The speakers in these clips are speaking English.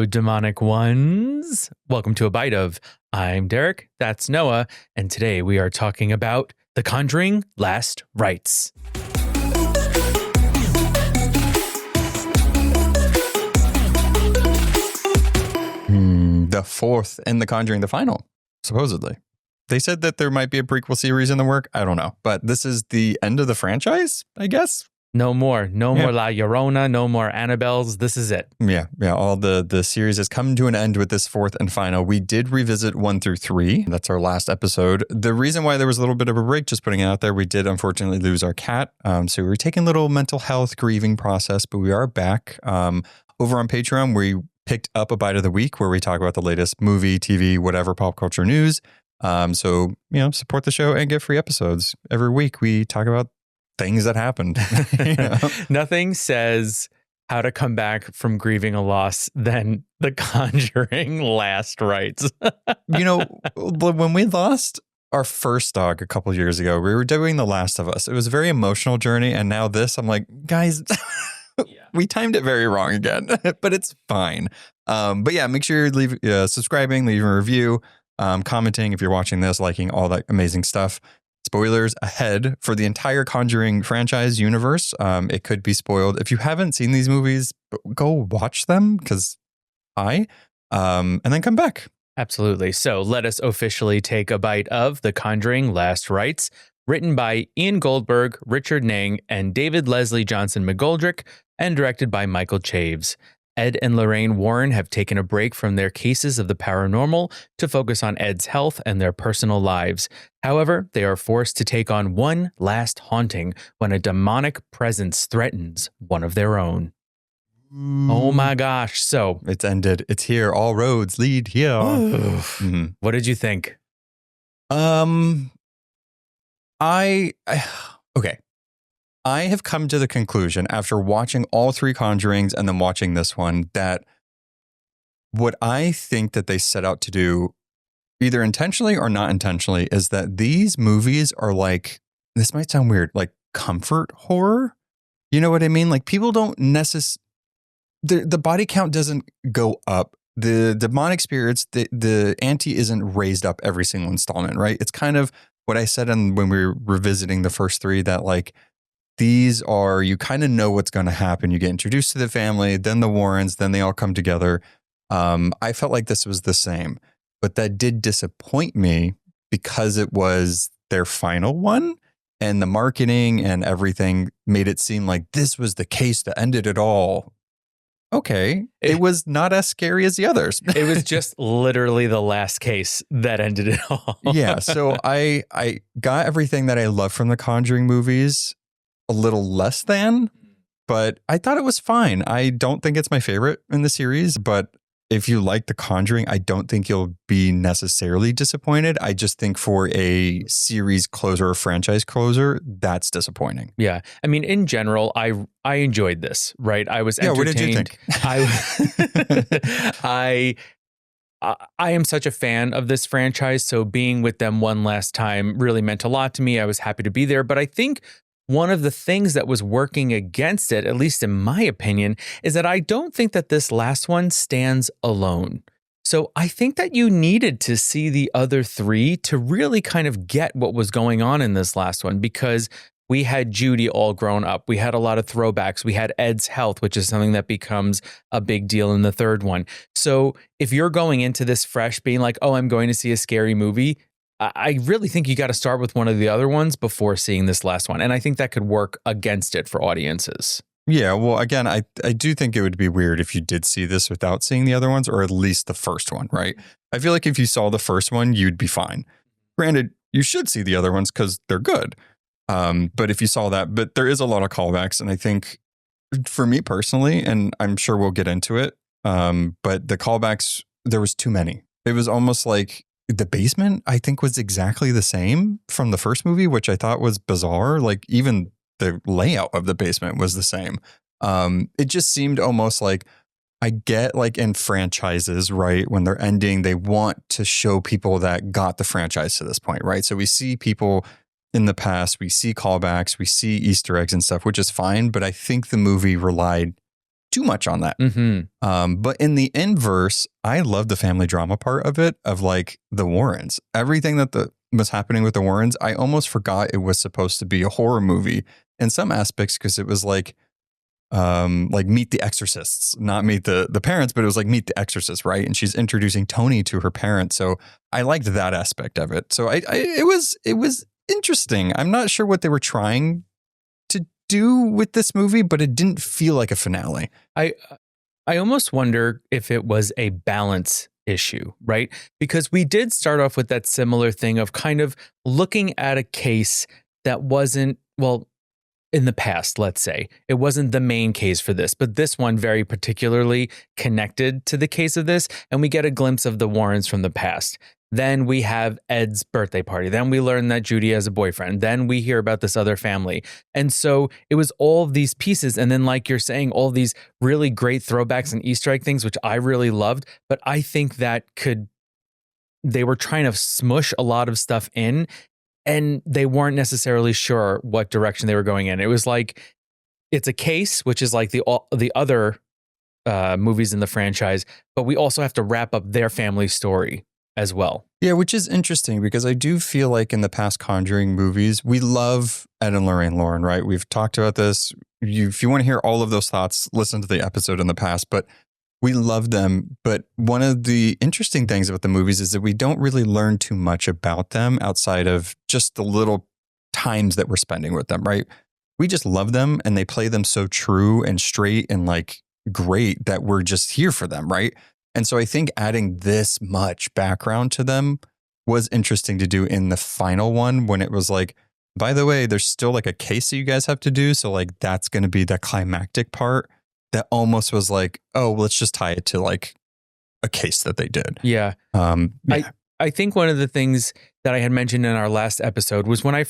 demonic ones. Welcome to A Bite of. I'm Derek, that's Noah, and today we are talking about The Conjuring Last Rites. The fourth in The Conjuring, the final, supposedly. They said that there might be a prequel series in the work. I don't know. But this is the end of the franchise, I guess. No more La Llorona, no more Annabelles. This is it. Yeah. All the series has come to an end with this fourth and final. We did revisit 1 through 3. That's our last episode. The reason why there was a little bit of a break, just putting it out there, we did unfortunately lose our cat. So we were taking a little mental health grieving process, but we are back. Over on Patreon, we picked up A Bite of the Week, where we talk about the latest movie, TV, whatever pop culture news. So, support the show and get free episodes. Every week we talk about things that happened. Nothing says how to come back from grieving a loss than The Conjuring Last Rites. When we lost our first dog a couple years ago, we were doing The Last of Us. It was a very emotional journey. And now this, I'm like, guys, we timed it very wrong again, but it's fine. But yeah, make sure you're subscribing, leaving a review, commenting if you're watching this, liking all that amazing stuff. Spoilers ahead for the entire Conjuring franchise universe. It could be spoiled. If you haven't seen these movies, go watch them and then come back. Absolutely. So let us officially take a bite of The Conjuring Last Rites, written by Ian Goldberg, Richard Nang, and David Leslie Johnson McGoldrick, and directed by Michael Chaves. Ed and Lorraine Warren have taken a break from their cases of the paranormal to focus on Ed's health and their personal lives. However, they are forced to take on one last haunting when a demonic presence threatens one of their own. Oh my gosh. So it's ended. It's here. All roads lead here. Mm-hmm. What did you think? Okay. I have come to the conclusion after watching all 3 Conjurings and then watching this one that what I think that they set out to do, either intentionally or not intentionally, is that these movies are like, this might sound weird, like comfort horror. You know what I mean? Like people don't necessarily, the body count doesn't go up. The demonic spirits, the ante isn't raised up every single installment, right? It's kind of what I said when we were revisiting the first 3, that like, these are, you kind of know what's going to happen. You get introduced to the family, then the Warrens, then they all come together. I felt like this was the same, but that did disappoint me because it was their final one, and the marketing and everything made it seem like this was the case that ended it all. Okay. It was not as scary as the others. It was just literally the last case that ended it all. Yeah. So I got everything that I love from the Conjuring movies, a little less than, but I thought it was fine. I don't think it's my favorite in the series, but if you like The Conjuring, I don't think you'll be necessarily disappointed. I just think for a series closer or franchise closer, that's disappointing. Yeah. I mean, in general, I enjoyed this, right? I was entertained. What did you think? I am such a fan of this franchise, so being with them one last time really meant a lot to me. I was happy to be there, but I think one of the things that was working against it, at least in my opinion, is that I don't think that this last one stands alone. So I think that you needed to see the other 3 to really kind of get what was going on in this last one, because we had Judy all grown up. We had a lot of throwbacks. We had Ed's health, which is something that becomes a big deal in the 3rd one. So if you're going into this fresh being like, oh, I'm going to see a scary movie, I really think you got to start with one of the other ones before seeing this last one. And I think that could work against it for audiences. Yeah, well, again, I do think it would be weird if you did see this without seeing the other ones, or at least the first one, right? I feel like if you saw the first one, you'd be fine. Granted, you should see the other ones because they're good. But if you saw that, but there is a lot of callbacks. And I think for me personally, and I'm sure we'll get into it, but the callbacks, there was too many. It was almost like the basement, I think, was exactly the same from the first movie, which I thought was bizarre. Like even the layout of the basement was the same. It just seemed almost like, I get like in franchises, right? When they're ending, they want to show people that got the franchise to this point, right? So we see people in the past, we see callbacks, we see Easter eggs and stuff, which is fine. But I think the movie relied too much on that. Mm-hmm. But in the inverse, I love the family drama part of it, of like the Warrens. Everything that was happening with the Warrens, I almost forgot it was supposed to be a horror movie in some aspects, because it was like Meet the Exorcists, not Meet the Parents, but it was like Meet the Exorcist, right? And she's introducing Tony to her parents. So I liked that aspect of it. So it was interesting. I'm not sure what they were trying to do with this movie, but it didn't feel like a finale. I almost wonder if it was a balance issue, right? Because we did start off with that similar thing of kind of looking at a case that wasn't, well, in the past, let's say, it wasn't the main case for this, but this one very particularly connected to the case of this. And we get a glimpse of the Warrens from the past. Then we have Ed's birthday party. Then we learn that Judy has a boyfriend. Then we hear about this other family. And so it was all of these pieces. And then, like you're saying, all these really great throwbacks and Easter egg things, which I really loved. But I think that they were trying to smush a lot of stuff in, and they weren't necessarily sure what direction they were going in. It was like, it's a case, which is like the other movies in the franchise, but we also have to wrap up their family story as well. Yeah, which is interesting, because I do feel like in the past Conjuring movies, we love Ed and Lorraine Lauren, right? We've talked about this. If you want to hear all of those thoughts, listen to the episode in the past, but we love them. But one of the interesting things about the movies is that we don't really learn too much about them outside of just the little times that we're spending with them, right? We just love them, and they play them so true and straight and like great that we're just here for them, right? And so I think adding this much background to them was interesting to do in the final one, when it was like, by the way, there's still like a case that you guys have to do. So like, that's going to be the climactic part. That almost was like, oh, well, let's just tie it to like a case that they did. Yeah. I think one of the things that I had mentioned in our last episode was when I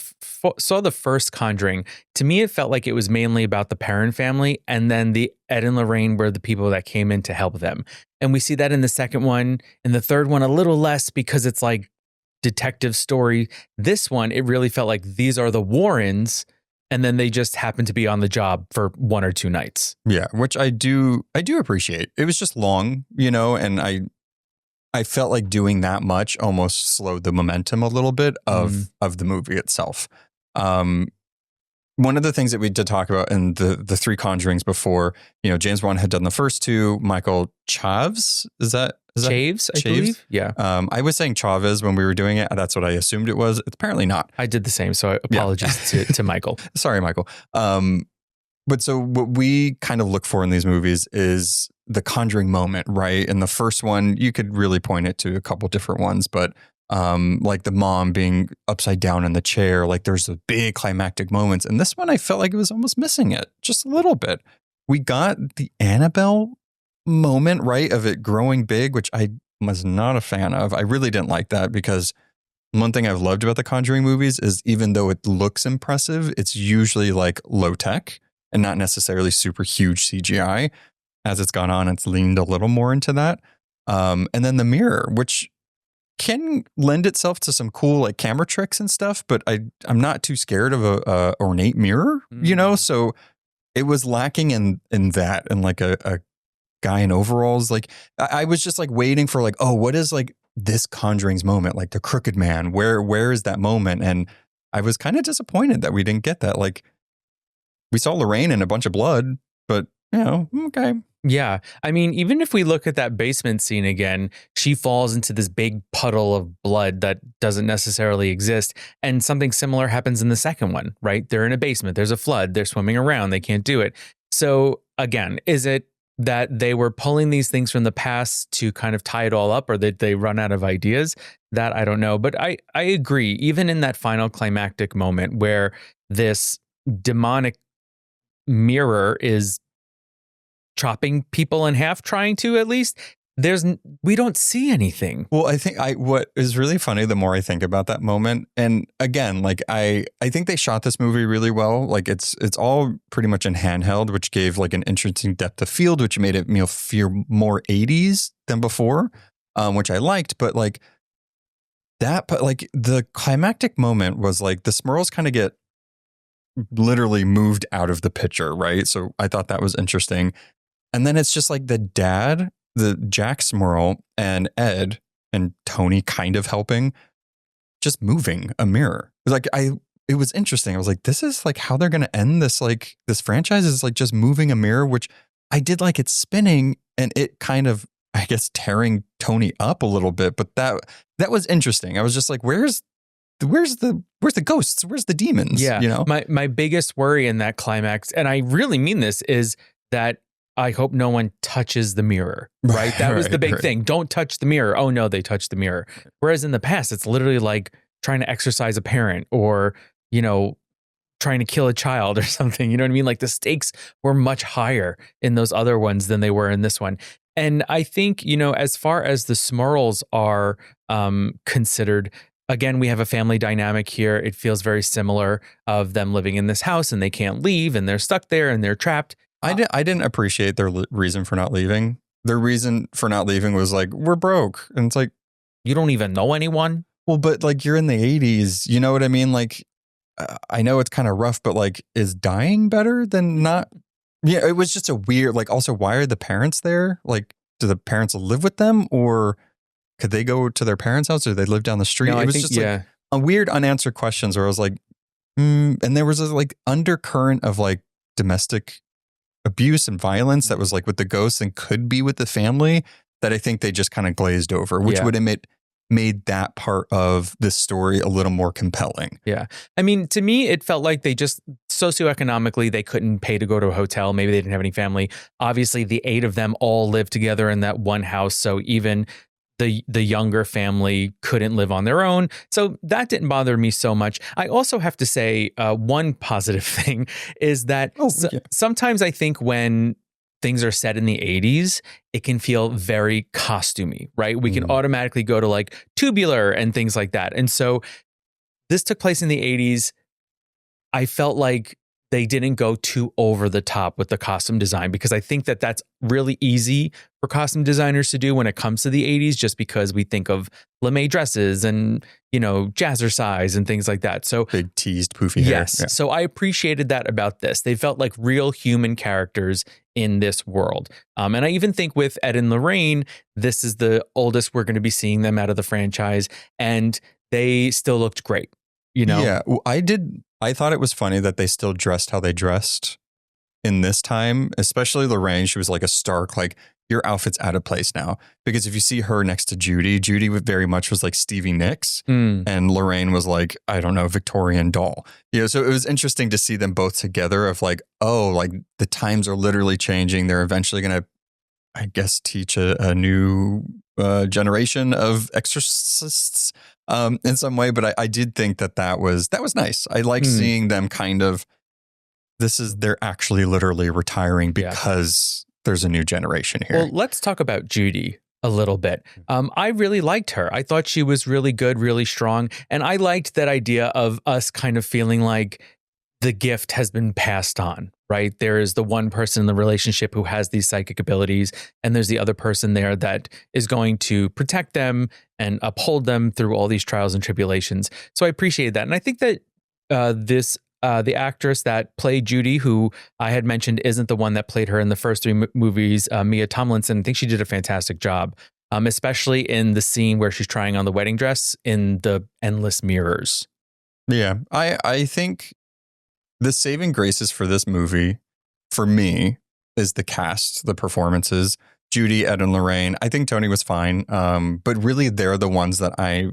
saw the first Conjuring, to me, it felt like it was mainly about the Perron family, and then the Ed and Lorraine were the people that came in to help them. And we see that in the second one. In the third one, a little less, because it's like detective story. This one, it really felt like these are the Warrens, and then they just happened to be on the job for 1 or 2 nights. Yeah, which I do appreciate. It was just long, and I felt like doing that much almost slowed the momentum a little bit of the movie itself. One of the things that we did talk about in the 3 Conjurings before, James Wan had done the first 2. Michael Chaves, is that Chaves, I believe? Yeah. I was saying Chavez when we were doing it. That's what I assumed it was. It's apparently not. I did the same, so apologies to Michael. Sorry, Michael. But so what we kind of look for in these movies is the Conjuring moment, right? In the first one, you could really point it to a couple different ones, but like the mom being upside down in the chair, like there's the big climactic moments. And this one, I felt like it was almost missing it just a little bit. We got the Annabelle moment, right, of it growing big, which I was not a fan of. I really didn't like that, because one thing I've loved about the Conjuring movies is, even though it looks impressive, it's usually like low tech and not necessarily super huge CGI. As it's gone on, it's leaned a little more into that. And then the mirror, which can lend itself to some cool like camera tricks and stuff, but I'm not too scared of a ornate mirror, So it was lacking in that, and like a guy in overalls. Like I was just like waiting for like, oh, what is like this Conjuring's moment? Like the crooked man, where is that moment? And I was kind of disappointed that we didn't get that. Like, we saw Lorraine in a bunch of blood, but okay. Yeah. I mean, even if we look at that basement scene again, she falls into this big puddle of blood that doesn't necessarily exist. And something similar happens in the second one, right? They're in a basement. There's a flood. They're swimming around. They can't do it. So again, is it that they were pulling these things from the past to kind of tie it all up, or that they run out of ideas? That I don't know. But I agree. Even in that final climactic moment where this demonic mirror is chopping people in half, trying to, at least, we don't see anything. Well, I think what is really funny, the more I think about that moment, and again, like I think they shot this movie really well. Like it's all pretty much in handheld, which gave like an interesting depth of field, which made it feel more 80s than before, which I liked. But like that, but like the climactic moment was like the Smurls kind of get literally moved out of the picture, right? So I thought that was interesting. And then it's just like the dad, the Jack Smurl and Ed and Tony kind of helping, just moving a mirror. It was interesting. I was like, this is like how they're going to end this, like this franchise is like just moving a mirror, which I did like it spinning and it kind of, I guess, tearing Tony up a little bit. But that was interesting. I was just like, where's the ghosts? Where's the demons? Yeah. You know, my biggest worry in that climax, and I really mean this, is that I hope no one touches the mirror, right? That was the big thing. Don't touch the mirror. Oh no, they touched the mirror. Whereas in the past, it's literally like trying to exorcise a parent or, you know, trying to kill a child or something. You know what I mean? Like the stakes were much higher in those other ones than they were in this one. And I think, you know, as far as the Smurls are considered, again, we have a family dynamic here. It feels very similar of them living in this house and they can't leave and they're stuck there and they're trapped. I didn't appreciate their reason for not leaving. Their reason for not leaving was like, we're broke. And it's like, you don't even know anyone. Well, but like you're in the 80s, you know what I mean? Like, I know it's kind of rough, but like, is dying better than not? Yeah, it was just a weird, like, also, why are the parents there? Like, do the parents live with them or could they go to their parents' house or they live down the street? No, it was just like a weird unanswered questions where I was like, and there was a like undercurrent of like domestic abuse and violence that was like with the ghosts and could be with the family that I think they just kind of glazed over, which would have made that part of this story a little more compelling. Yeah. I mean, to me, it felt like they just socioeconomically, they couldn't pay to go to a hotel. Maybe they didn't have any family. Obviously, the 8 of them all lived together in that one house. So even the younger family couldn't live on their own. So that didn't bother me so much. I also have to say one positive thing is that sometimes I think when things are set in the 80s, it can feel very costumey, right? We can automatically go to like tubular and things like that. And so this took place in the 80s. I felt like they didn't go too over the top with the costume design because I think that that's really easy for costume designers to do when it comes to the 80s, just because we think of lame dresses and, you know, jazzercise and things like that. So big teased poofy hair. Yes. Yeah. So I appreciated that about this. They felt like real human characters in this world. And I even think with Ed and Lorraine, this is the oldest we're going to be seeing them out of the franchise. And they still looked great, you know? Yeah. Well, I thought it was funny that they still dressed how they dressed in this time, especially Lorraine. She was like a stark, like, your outfit's out of place now. Because if you see her next to Judy very much was like Stevie Nicks. And Lorraine was like, I don't know, Victorian doll. You know, so it was interesting to see them both together of like, oh, like the times are literally changing. They're eventually going to, I guess, teach a new generation of exorcists in some way. But I did think that was nice. I like seeing them kind of, they're actually literally retiring because there's a new generation here. Well, let's talk about Judy a little bit. I really liked her. I thought she was really good, really strong. And I liked that idea of us kind of feeling like the gift has been passed on, right? There is the one person in the relationship who has these psychic abilities, and there's the other person there that is going to protect them and uphold them through all these trials and tribulations. So I appreciated that. And I think that the actress that played Judy, who I had mentioned isn't the one that played her in the first 3 movies, Mia Tomlinson, I think she did a fantastic job, especially in the scene where she's trying on the wedding dress in the endless mirrors. Yeah, I think the saving graces for this movie, for me, is the cast, the performances. Judy, Ed, and Lorraine. I think Tony was fine, but really they're the ones that I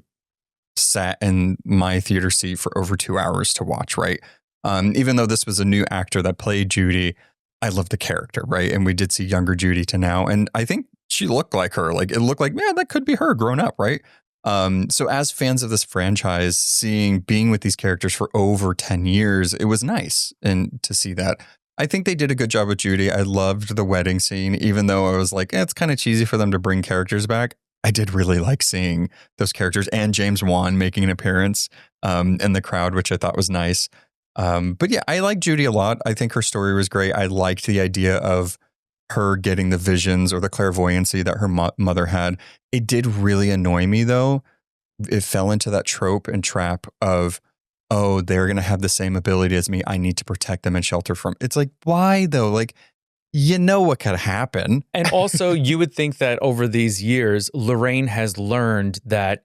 sat in my theater seat for over 2 hours to watch, right? Even though this was a new actor that played Judy, I love the character, right? And we did see younger Judy to now. And I think she looked like her. Like, it looked like, man, that could be her grown up, right? So as fans of this franchise, being with these characters for over 10 years, it was nice and to see that. I think they did a good job with Judy. I loved the wedding scene, even though I was like, it's kind of cheesy for them to bring characters back. I did really like seeing those characters and James Wan making an appearance in the crowd, which I thought was nice. But yeah, I like Judy a lot. I think her story was great. I liked the idea of her getting the visions or the clairvoyancy that her mother had. It did really annoy me, though. It fell into that trope and trap of, oh, they're going to have the same ability as me. I need to protect them and shelter from. It's like, why though? Like, you know what could happen. And also, you would think that over these years, Lorraine has learned that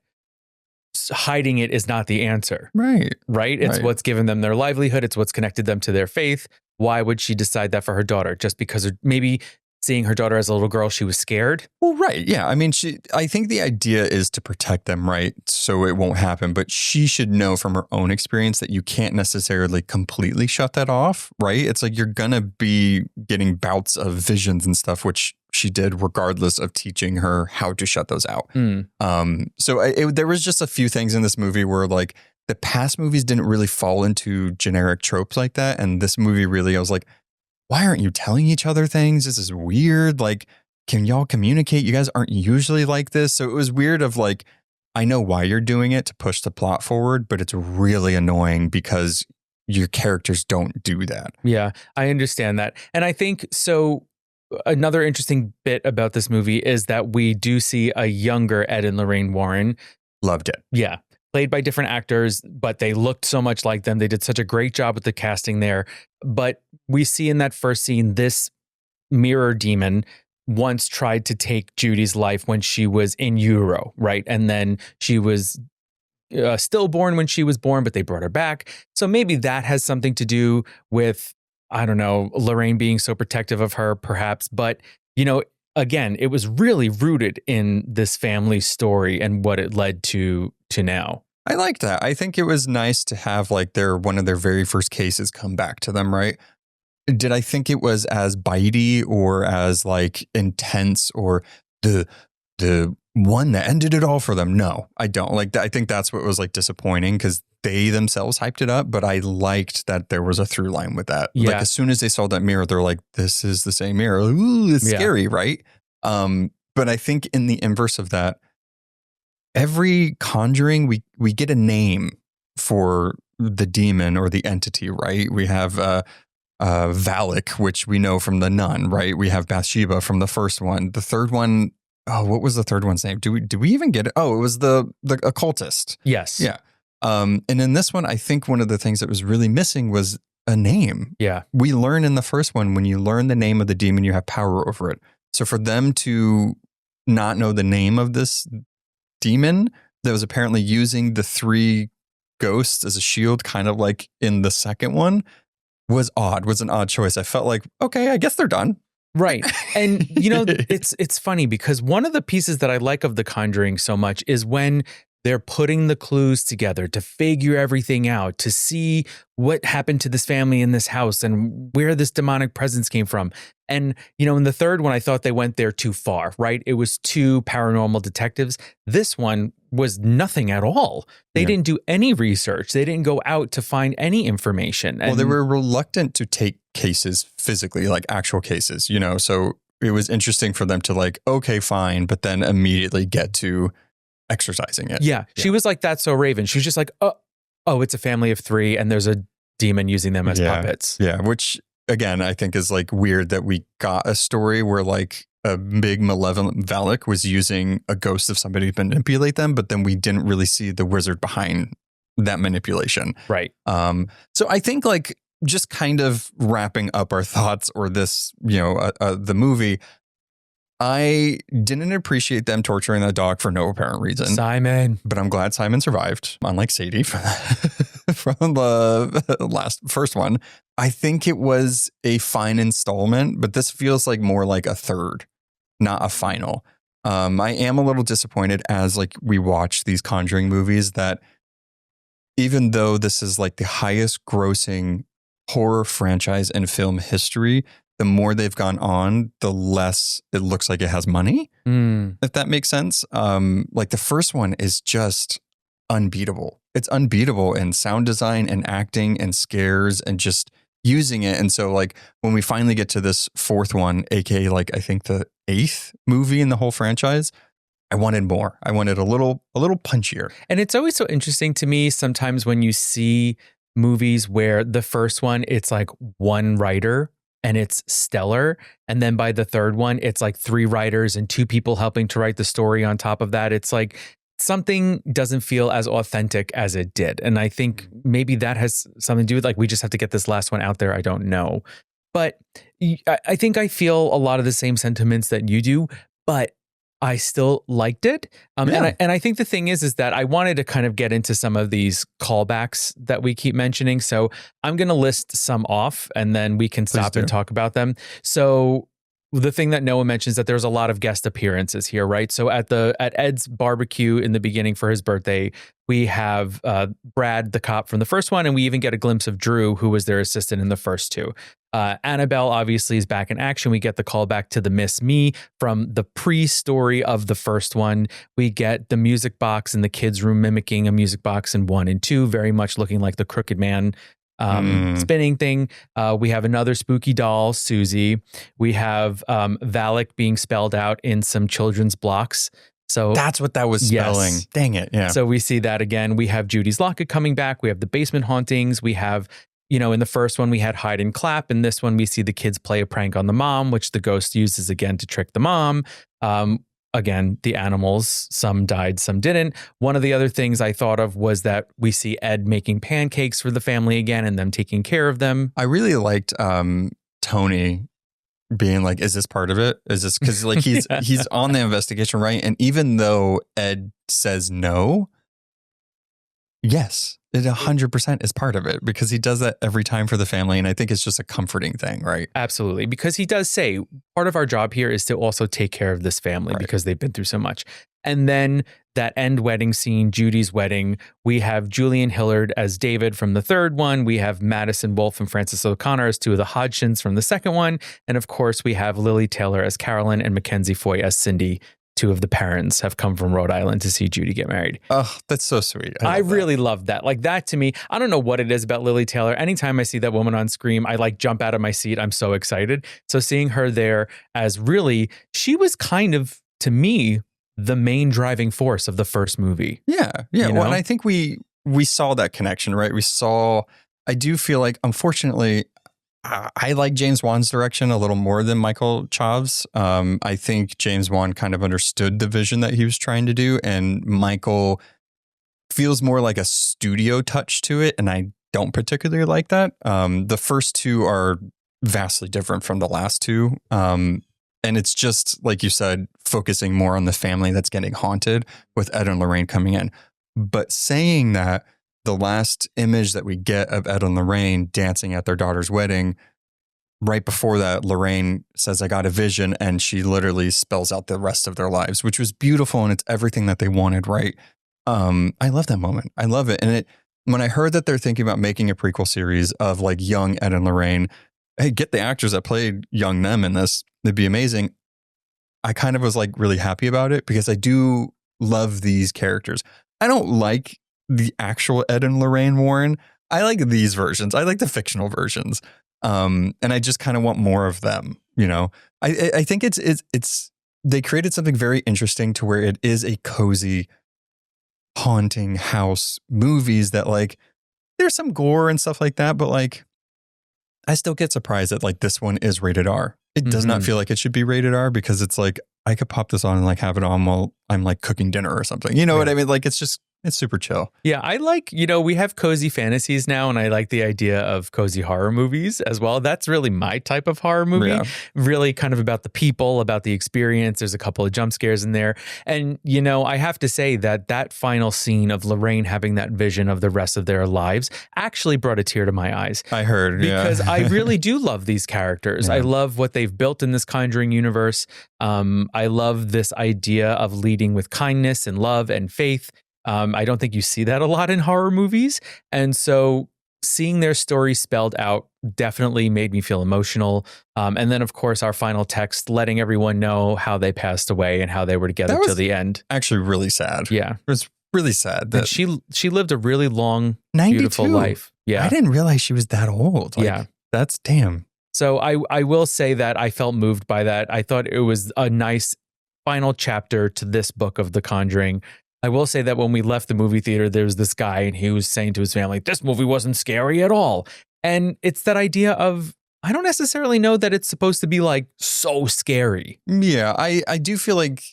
hiding it is not the answer. Right. Right? It's Right. what's given them their livelihood. It's what's connected them to their faith. Why would she decide that for her daughter? Just because of maybe seeing her daughter as a little girl, she was scared? Well, right. Yeah. I mean, I think the idea is to protect them, right? So it won't happen. But she should know from her own experience that you can't necessarily completely shut that off, right? It's like you're going to be getting bouts of visions and stuff, which she did regardless of teaching her how to shut those out. So there was just a few things in this movie where like the past movies didn't really fall into generic tropes like that. And this movie really, I was like, why aren't you telling each other things? This is weird. Like, can y'all communicate? You guys aren't usually like this. So it was weird of like, I know why you're doing it to push the plot forward, but it's really annoying because your characters don't do that. Yeah, I understand that. And I think so. Another interesting bit about this movie is that we do see a younger Ed and Lorraine Warren. Loved it. Yeah. Played by different actors, but they looked so much like them. They did such a great job with the casting there. But we see in that first scene, this mirror demon once tried to take Judy's life when she was in utero, right? And then she was stillborn when she was born, but they brought her back. So maybe that has something to do with, I don't know, Lorraine being so protective of her, perhaps. But, you know, again, it was really rooted in this family story and what it led to now. I like that. I think it was nice to have like one of their very first cases come back to them, right? Did I think it was as bitey or as like intense or the one that ended it all for them? No, I don't. Like, I think that's what was like disappointing because they themselves hyped it up, but I liked that there was a through line with that. Yeah. Like as soon as they saw that mirror, they're like, this is the same mirror. Ooh, it's scary, right? But I think in the inverse of that, every Conjuring, we get a name for the demon or the entity, right? We have Valak, which we know from the Nun, right? We have Bathsheba from the first one. The third one, what was the third one's name? Do we even get it? Oh, it was the occultist. Yes. Yeah. And in this one, I think one of the things that was really missing was a name. Yeah. We learn in the first one, when you learn the name of the demon, you have power over it. So for them to not know the name of this demon that was apparently using the three ghosts as a shield, kind of like in the second one, was an odd choice. I felt like, okay, I guess they're done. Right. And, you know, it's funny because one of the pieces that I like of The Conjuring so much is when they're putting the clues together to figure everything out, to see what happened to this family in this house and where this demonic presence came from. And, you know, in the third one, I thought they went there too far, right? It was two paranormal detectives. This one was nothing at all. They didn't do any research. They didn't go out to find any information. Well, they were reluctant to take cases physically, like actual cases, you know, so it was interesting for them to like, okay, fine, but then immediately get to exercising it. Yeah. She was like, that's so Raven. She was just like, oh, it's a family of three and there's a demon using them as puppets. Yeah. Which again, I think is like weird that we got a story where like a big malevolent Valak was using a ghost of somebody to manipulate them, but then we didn't really see the wizard behind that manipulation. Right. So I think like just kind of wrapping up our thoughts or this, you know, the movie, I didn't appreciate them torturing that dog for no apparent reason. Simon. But I'm glad Simon survived, unlike Sadie from the first one. I think it was a fine installment, but this feels like more like a third, not a final. I am a little disappointed as like we watch these Conjuring movies that even though this is like the highest grossing horror franchise in film history, the more they've gone on, the less it looks like it has money, if that makes sense. Like the first one is just unbeatable. It's unbeatable in sound design and acting and scares and just using it. And so like when we finally get to this fourth one, aka like I think the 8th movie in the whole franchise, I wanted more. I wanted a little punchier. And it's always so interesting to me sometimes when you see movies where the first one, it's like one writer and it's stellar. And then by the third one, it's like 3 writers and 2 people helping to write the story on top of that. It's like something doesn't feel as authentic as it did. And I think maybe that has something to do with like, we just have to get this last one out there. I don't know. But I think I feel a lot of the same sentiments that you do, but I still liked it. And I think the thing is that I wanted to kind of get into some of these callbacks that we keep mentioning. So I'm going to list some off and then we can stop and talk about them. So the thing that Noah mentions that there's a lot of guest appearances here, right? So at Ed's barbecue in the beginning for his birthday, we have Brad, the cop from the first one, and we even get a glimpse of Drew, who was their assistant in the first two. Annabelle obviously is back in action. We get the callback to the Miss Me from the pre-story of the first one. We get the music box in the kids' room mimicking a music box in 1 and 2, very much looking like the Crooked Man spinning thing. We have another spooky doll, Susie. We have Valak being spelled out in some children's blocks. So that's what that was spelling. Yes. Dang it. Yeah. So we see that again. We have Judy's locket coming back. We have the basement hauntings. We have, in the first one we had hide and clap. In this one we see the kids play a prank on the mom, which the ghost uses again to trick the mom. Again, the animals, some died, some didn't. One of the other things I thought of was that we see Ed making pancakes for the family again and them taking care of them. I really liked Tony being like, is this part of it? Is this because like he's on the investigation, right? And even though Ed says no, yes, it 100% is part of it because he does that every time for the family. And I think it's just a comforting thing, right? Absolutely. Because he does say part of our job here is to also take care of this family because they've been through so much. And then that end wedding scene, Judy's wedding, we have Julian Hillard as David from the third one. We have Madison Wolfe and Francis O'Connor as two of the Hodgsons from the second one. And of course, we have Lily Taylor as Carolyn and Mackenzie Foy as Cindy. Two of the parents have come from Rhode Island to see Judy get married. Oh, that's so sweet. I really love that. Like that to me, I don't know what it is about Lily Taylor. Anytime I see that woman on screen, I like jump out of my seat. I'm so excited. So seeing her there as really, she was kind of, to me, the main driving force of the first movie. Yeah. Well, and I think we saw that connection, right? I do feel like, unfortunately, I like James Wan's direction a little more than Michael Chaves. I think James Wan kind of understood the vision that he was trying to do, and Michael feels more like a studio touch to it, and I don't particularly like that. The first two are vastly different from the last two, and it's just, like you said, focusing more on the family that's getting haunted with Ed and Lorraine coming in. But saying that, the last image that we get of Ed and Lorraine dancing at their daughter's wedding, right before that, Lorraine says, I got a vision, and she literally spells out the rest of their lives, which was beautiful, and it's everything that they wanted, right? I love that moment. I love it. And when I heard that they're thinking about making a prequel series of like young Ed and Lorraine, hey, get the actors that played young them in this, it'd be amazing. I kind of was like really happy about it because I do love these characters. I don't like the actual Ed and Lorraine Warren. I like these versions. I like the fictional versions. And I just kind of want more of them, I think it's they created something very interesting to where it is a cozy haunting house movies that like there's some gore and stuff like that, but like I still get surprised that like this one is rated R. It does not feel like it should be rated R because it's like I could pop this on and like have it on while I'm like cooking dinner or something. You know what I mean? Like it's super chill. Yeah, I like, we have cozy fantasies now, and I like the idea of cozy horror movies as well. That's really my type of horror movie. Yeah. Really kind of about the people, about the experience. There's a couple of jump scares in there. And, I have to say that final scene of Lorraine having that vision of the rest of their lives actually brought a tear to my eyes. I heard, because I really do love these characters. Yeah. I love what they've built in this Conjuring universe. I love this idea of leading with kindness and love and faith. I don't think you see that a lot in horror movies. And so seeing their story spelled out definitely made me feel emotional. And then, of course, our final text letting everyone know how they passed away and how they were together till the end. Actually really sad. Yeah. It was really sad. That she lived a really long, 92. Beautiful life. Yeah. I didn't realize she was that old. Like, yeah. That's damn. So I will say that I felt moved by that. I thought it was a nice final chapter to this book of The Conjuring. I will say that when we left the movie theater, there was this guy and he was saying to his family, this movie wasn't scary at all. And it's that idea of, I don't necessarily know that it's supposed to be like so scary. Yeah, I do feel like,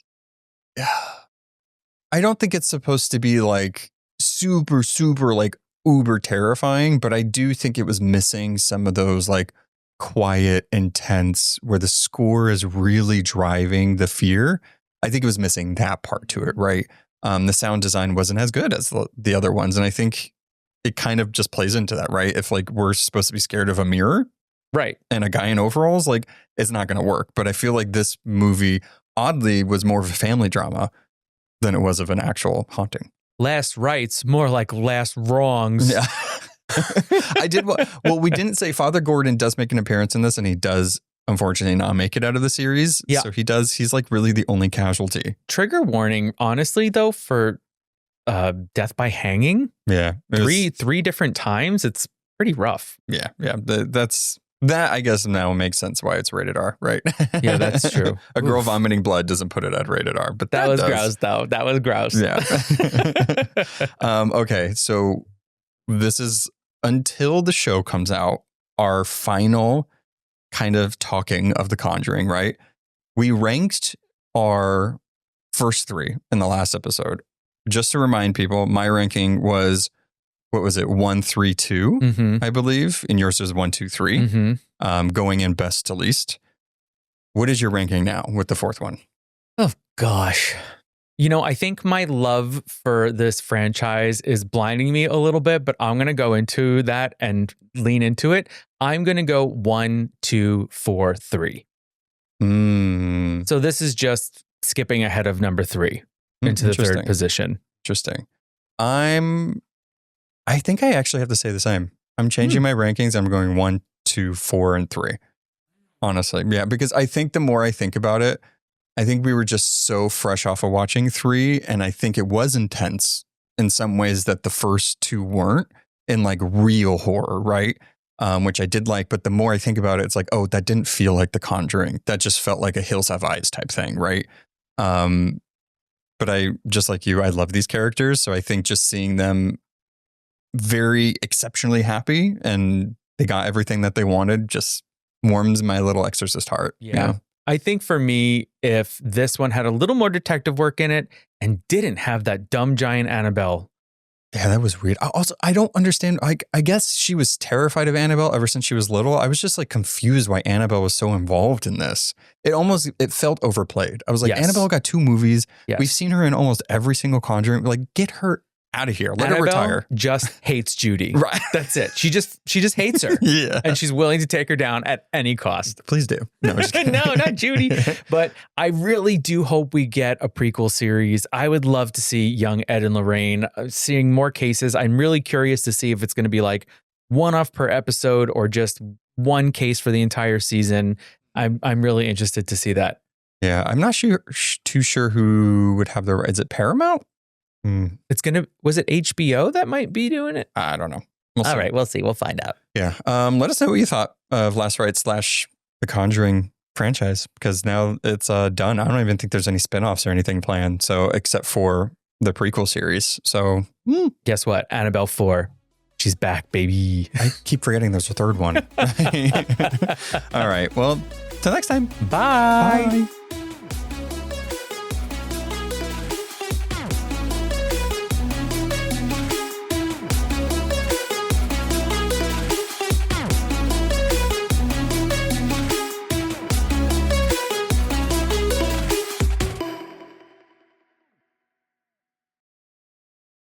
I don't think it's supposed to be like super, super like uber terrifying, but I do think it was missing some of those like quiet, intense, where the score is really driving the fear. I think it was missing that part to it, right? The sound design wasn't as good as the other ones. And I think it kind of just plays into that, right? If like we're supposed to be scared of a mirror, right, and a guy in overalls, like it's not going to work. But I feel like this movie oddly was more of a family drama than it was of an actual haunting. Last rites, more like last wrongs. Yeah. I did. Well, we didn't say Father Gordon does make an appearance in this, and he does unfortunately not make it out of the series. Yeah. So he's like really the only casualty. Trigger warning, honestly, though, for death by hanging. Yeah. Three different times. It's pretty rough. Yeah. Yeah. That I guess now makes sense why it's rated R, right? Yeah, that's true. A girl vomiting blood doesn't put it at rated R, but that was gross, though. That was gross. Yeah. Okay. So this is, until the show comes out, our final kind of talking of The Conjuring, right? We ranked our first three in the last episode. Just to remind people, my ranking was, what was it? 1, 3, 2, I believe. And yours was 1, 2, 3, going in best to least. What is your ranking now with the fourth one? Oh, gosh. You know, I think my love for this franchise is blinding me a little bit, but I'm going to go into that and lean into it. I'm going to go 1, 2, 4, 3. So this is just skipping ahead of number 3 into the third position. Interesting. I think I actually have to say the same. I'm changing my rankings. I'm going 1, 2, 4, and 3. Honestly. Yeah, because I think the more I think about it, I think we were just so fresh off of watching 3. And I think it was intense in some ways that the first 2 weren't, in like real horror, right? Which I did like. But the more I think about it, it's like, oh, that didn't feel like The Conjuring. That just felt like a Hills Have Eyes type thing, right? But I, just like you, I love these characters. So I think just seeing them very exceptionally happy and they got everything that they wanted just warms my little exorcist heart. Yeah. You know? I think for me, if this one had a little more detective work in it and didn't have that dumb giant Annabelle. Yeah, that was weird. I don't understand. I guess she was terrified of Annabelle ever since she was little. I was just like confused why Annabelle was so involved in this. It felt overplayed. I was like, Yes. Annabelle got 2 movies. Yes. We've seen her in almost every single Conjuring. Like, get her out of here. Let her retire. Just hates Judy. Right. That's it. She just hates her. Yeah. And she's willing to take her down at any cost. Please do. No, I'm just kidding. No, not Judy. But I really do hope we get a prequel series. I would love to see young Ed and Lorraine, seeing more cases. I'm really curious to see if it's going to be like one-off per episode or just one case for the entire season. I'm really interested to see that. Yeah, I'm not too sure who would have the. Is it Paramount? Was it HBO that might be doing it? I don't know. All right, we'll see. We'll find out. Yeah. Let us know what you thought of Last Rites / The Conjuring franchise, because now it's done. I don't even think there's any spinoffs or anything planned. So except for the prequel series. So guess what? Annabelle 4. She's back, baby. I keep forgetting there's a third one. All right. Well, till next time. Bye. Bye.